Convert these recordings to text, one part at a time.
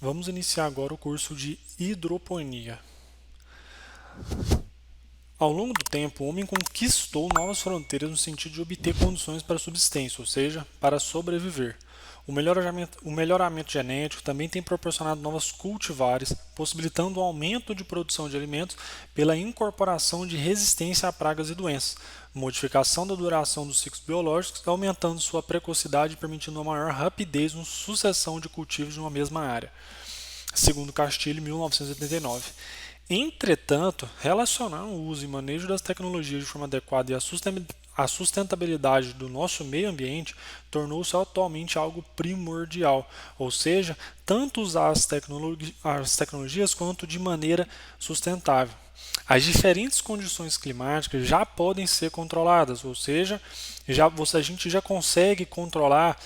Vamos iniciar agora o curso de hidroponia. Ao longo do tempo, o homem conquistou novas fronteiras no sentido de obter condições para a subsistência, ou seja, para sobreviver. O melhoramento genético também tem proporcionado novas cultivares, possibilitando o aumento de produção de alimentos pela incorporação de resistência a pragas e doenças, modificação da duração dos ciclos biológicos, aumentando sua precocidade e permitindo uma maior rapidez na sucessão de cultivos de uma mesma área, segundo Castilho, 1989. Entretanto, relacionar o uso e manejo das tecnologias de forma adequada e a sustentabilidade do nosso meio ambiente tornou-se atualmente algo primordial, ou seja, tanto usar as tecnologias quanto de maneira sustentável. As diferentes condições climáticas já podem ser controladas, ou seja, a gente já consegue controlar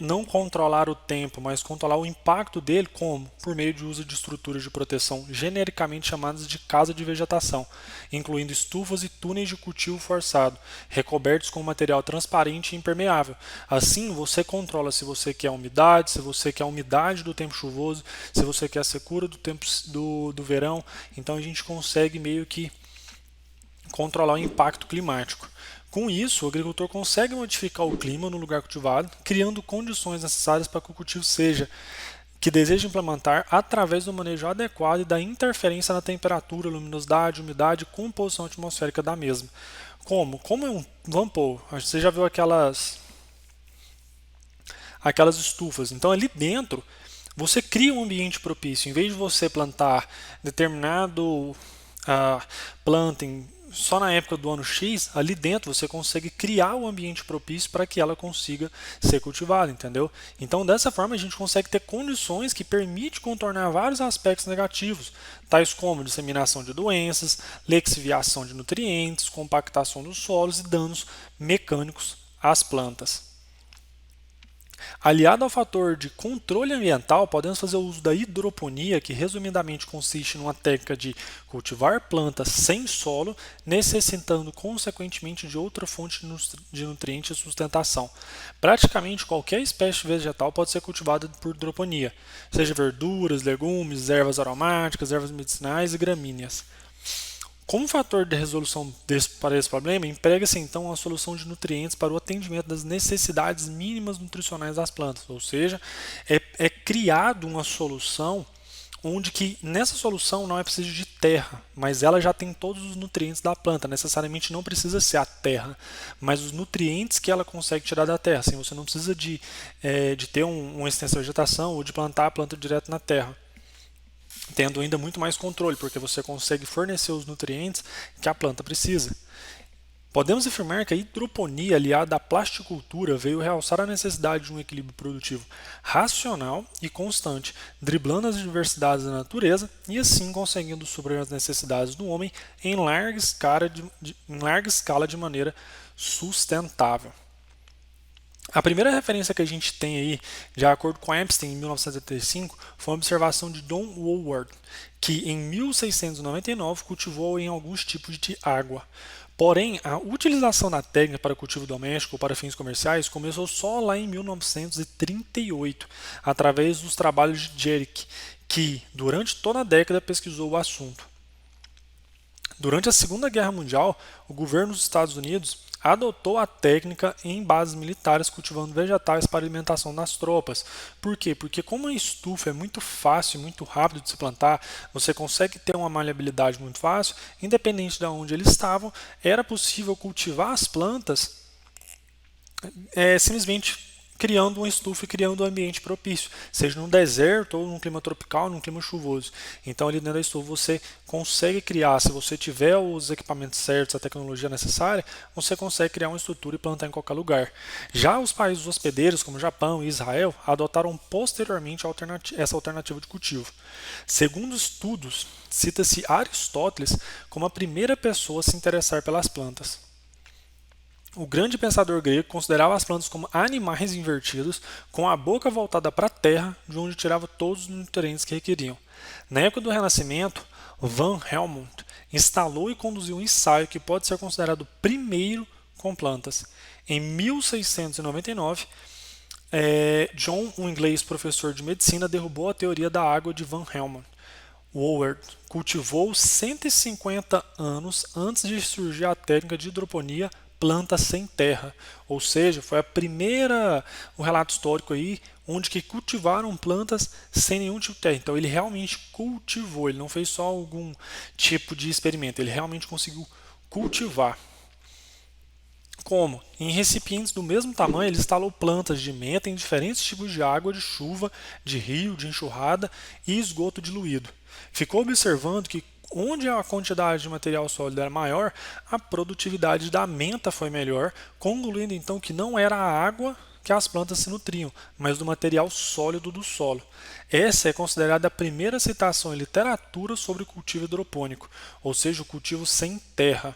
não controlar o tempo, mas controlar o impacto dele como? Por meio de uso de estruturas de proteção genericamente chamadas de casa de vegetação, incluindo estufas e túneis de cultivo forçado, recobertos com material transparente e impermeável. Assim, você controla se você quer umidade, se você quer a umidade do tempo chuvoso, se você quer a secura do tempo do verão. Então a gente consegue meio que controlar o impacto climático. Com isso, o agricultor consegue modificar o clima no lugar cultivado, criando condições necessárias para que o cultivo seja que deseja implementar através do manejo adequado e da interferência na temperatura, luminosidade, umidade e composição atmosférica da mesma. Como? Como é um vapor? Você já viu aquelas estufas? Então ali dentro você cria um ambiente propício. Em vez de você plantar determinado planta só na época do ano X, ali dentro você consegue criar o ambiente propício para que ela consiga ser cultivada, entendeu? Então, dessa forma, a gente consegue ter condições que permitem contornar vários aspectos negativos, tais como disseminação de doenças, lixiviação de nutrientes, compactação dos solos e danos mecânicos às plantas. Aliado ao fator de controle ambiental, podemos fazer o uso da hidroponia, que resumidamente consiste numa técnica de cultivar plantas sem solo, necessitando consequentemente de outra fonte de nutrientes e sustentação. Praticamente qualquer espécie vegetal pode ser cultivada por hidroponia, seja verduras, legumes, ervas aromáticas, ervas medicinais e gramíneas. Como fator de resolução para esse problema, emprega-se então a solução de nutrientes para o atendimento das necessidades mínimas nutricionais das plantas, ou seja, é criado uma solução onde que nessa solução não é preciso de terra, mas ela já tem todos os nutrientes da planta. Necessariamente não precisa ser a terra, mas os nutrientes que ela consegue tirar da terra. Assim, você não precisa de ter uma extensão de vegetação ou de plantar a planta direto na terra, tendo ainda muito mais controle, porque você consegue fornecer os nutrientes que a planta precisa. Podemos afirmar que a hidroponia aliada à plasticultura veio realçar a necessidade de um equilíbrio produtivo racional e constante, driblando as diversidades da natureza e assim conseguindo suprir as necessidades do homem em larga escala de maneira sustentável. A primeira referência que a gente tem aí, de acordo com Epstein, em 1975, foi uma observação de Don Woodward, que em 1699 cultivou em alguns tipos de água. Porém, a utilização da técnica para cultivo doméstico ou para fins comerciais começou só lá em 1938, através dos trabalhos de Jerick, que durante toda a década pesquisou o assunto. Durante a Segunda Guerra Mundial, o governo dos Estados Unidos adotou a técnica em bases militares cultivando vegetais para alimentação das tropas. Por quê? Porque como a estufa é muito fácil e muito rápido de se plantar, você consegue ter uma maleabilidade muito fácil, independente de onde eles estavam, era possível cultivar as plantas simplesmente criando uma estufa e criando um ambiente propício, seja num deserto ou num clima tropical, num clima chuvoso. Então ali dentro da estufa você consegue criar, se você tiver os equipamentos certos, a tecnologia necessária, você consegue criar uma estrutura e plantar em qualquer lugar. Já os países hospedeiros, como Japão e Israel, adotaram posteriormente essa alternativa de cultivo. Segundo estudos, cita-se Aristóteles como a primeira pessoa a se interessar pelas plantas. O grande pensador grego considerava as plantas como animais invertidos, com a boca voltada para a terra, de onde tirava todos os nutrientes que requeriam. Na época do Renascimento, Van Helmont instalou e conduziu um ensaio que pode ser considerado o primeiro com plantas. Em 1699, John, um inglês professor de medicina, derrubou a teoria da água de Van Helmont. Howard cultivou 150 anos antes de surgir a técnica de hidroponia planta sem terra, ou seja, foi o relato histórico aí onde que cultivaram plantas sem nenhum tipo de terra. Então ele realmente cultivou, ele não fez só algum tipo de experimento, ele realmente conseguiu cultivar. Como? Em recipientes do mesmo tamanho, ele instalou plantas de menta em diferentes tipos de água de chuva, de rio, de enxurrada e esgoto diluído. Ficou observando que onde a quantidade de material sólido era maior, a produtividade da menta foi melhor, concluindo então que não era a água que as plantas se nutriam, mas do material sólido do solo. Essa é considerada a primeira citação em literatura sobre o cultivo hidropônico, ou seja, o cultivo sem terra.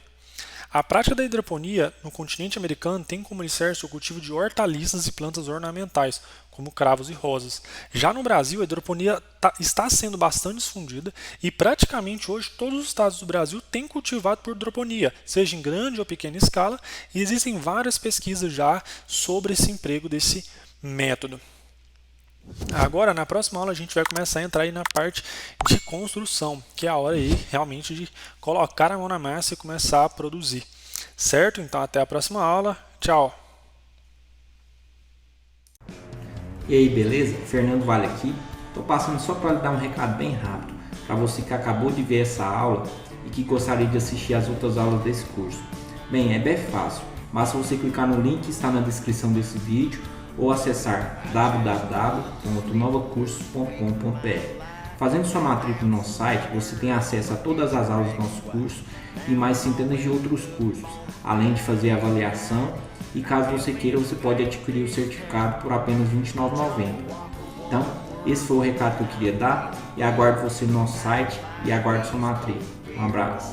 A prática da hidroponia no continente americano tem como alicerce o cultivo de hortaliças e plantas ornamentais, como cravos e rosas. Já no Brasil, a hidroponia está sendo bastante difundida e praticamente hoje todos os estados do Brasil têm cultivado por hidroponia, seja em grande ou pequena escala, e existem várias pesquisas já sobre esse emprego desse método. Agora, na próxima aula, a gente vai começar a entrar aí na parte de construção, que é a hora aí realmente de colocar a mão na massa e começar a produzir. Certo? Então, até a próxima aula. Tchau! E aí, beleza? Fernando Vale aqui. Estou passando só para lhe dar um recado bem rápido para você que acabou de ver essa aula e que gostaria de assistir as outras aulas desse curso. Bem, é bem fácil. Basta você clicar no link que está na descrição desse vídeo ou acessar www.novacursos.com.br. Fazendo sua matrícula no nosso site, você tem acesso a todas as aulas do nosso curso e mais centenas de outros cursos, além de fazer avaliação e caso você queira, você pode adquirir o certificado por apenas R$ 29,90. Então, esse foi o recado que eu queria dar e aguardo você no nosso site e aguardo sua matrícula. Um abraço.